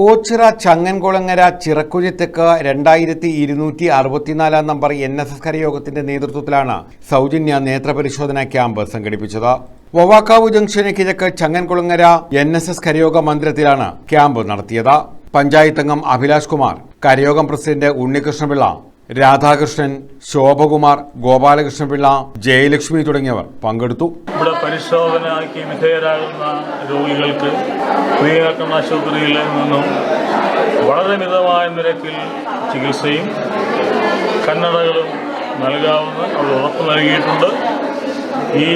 Ochira Changankulangara ചിറക്കുഴിത്തെക്ക് 2264 number NSS കരയോഗത്തിന്റെ നേതൃത്വത്തിലാണ് സൗജന്യ നേത്രപരിശോധന camp സംഘടിപ്പിച്ചത്. വവാക്കാവ് ജംഗ്ഷന് കിഴക്ക് ചങ്ങൻകുളങ്ങര NSS കരയോഗ മന്ദിരത്തിലാണ് ക്യാമ്പ് നടത്തിയത്. പഞ്ചായത്ത് അംഗം അഭിലാഷ് കുമാർ, കരയോഗം പ്രസിഡന്റ് ഉണ്ണികൃഷ്ണപിള്ള, രാധാകൃഷ്ണൻ, ശോഭകുമാർ, ഗോപാലകൃഷ്ണപിള്ള, ജയലക്ഷ്മി തുടങ്ങിയവർ പങ്കെടുത്തു. ഇവിടെ പരിശോധനയ്ക്ക് വിധേയരാകുന്ന രോഗികൾക്ക് ആശുപത്രിയിൽ നിന്നും വളരെ മിതമായ നിരക്കിൽ ചികിത്സയും കണ്ണടകളും നൽകാവുന്ന അവർ ഉറപ്പ് നൽകിയിട്ടുണ്ട്. ഈ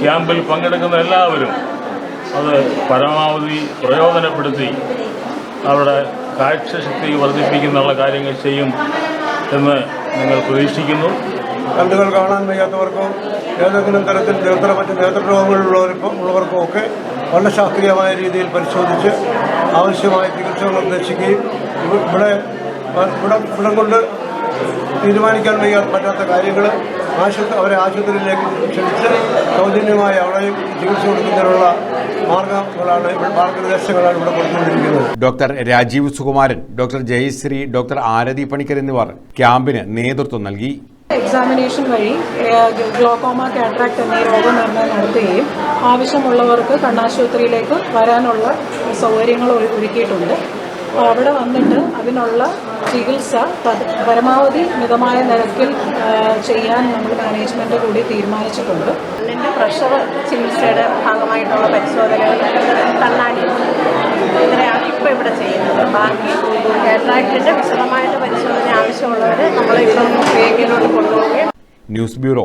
ക്യാമ്പിൽ പങ്കെടുക്കുന്ന എല്ലാവരും അത് പരമാവധി പ്രയോജനപ്പെടുത്തി അവരുടെ കാഴ്ചശക്തി വർദ്ധിപ്പിക്കുന്ന കാര്യങ്ങൾ ചെയ്യും എന്ന് നിങ്ങൾ പ്രതീക്ഷിക്കുന്നു. കണ്ണുകൾ കാണാൻ വയ്യാത്തവർക്കോ ഏതെങ്കിലും തരത്തിൽ മറ്റ് നേത്രരോഗങ്ങളുള്ളവർക്കോ ഒക്കെ വളരെ ശാസ്ത്രീയമായ രീതിയിൽ പരിശോധിച്ച് ആവശ്യമായ ചികിത്സകൾ നിർദ്ദേശിക്കുകയും ഇവിടെ കൊണ്ട് തീരുമാനിക്കാൻ പറ്റാത്ത കാര്യങ്ങൾ അവരെ ആശുപത്രിയിലേക്ക് ക്ഷണിച്ച് സൗജന്യമായി അവിടെ ചികിത്സ കൊടുക്കുന്നതിനുള്ള മാർഗനിർദ്ദേശങ്ങളാണ് ഇവിടെ കൊടുത്തുകൊണ്ടിരിക്കുന്നത്. Doctor Rajeev Sukumaran, doctor Jayasree, doctor Aarathi Panicker എന്നിവർ ക്യാമ്പിന് നേതൃത്വം നൽകി. എക്സാമിനേഷൻ വഴി ഗ്ലോക്കോമ, കാറ്ററാക്ട് എന്നീ രോഗനിർണയം നടത്തുകയും ആവശ്യമുള്ളവർക്ക് കണ്ണാശുപത്രിയിലേക്ക് വരാനുള്ള സൗകര്യങ്ങൾ ഒരുക്കിയിട്ടുണ്ട്. അവിടെ വന്നിട്ട് അതിനുള്ള ചികിത്സ പരമാവധി മിതമായ നിരക്കിൽ ചെയ്യാൻ നമ്മൾ മാനേജ്മെൻറ്റ് കൂടി തീരുമാനിച്ചിട്ടുണ്ട്. കണ്ണിൻ്റെ പ്രഷർ ചികിത്സയുടെ ഭാഗമായിട്ടുള്ള പരിശോധനകൾ കണ്ണാടി ഇത്രയാണ് ഇപ്പോൾ ഇവിടെ ചെയ്യുന്നത്. ബാക്കി കാറ്ററാക്ടിൻ്റെ വിശദമായിട്ട് പരിശോധന ആവശ്യമുള്ളവർ നമ്മളിപ്പം വേഗിലോട്ട് കൊണ്ടുപോവുകയും. News bureau.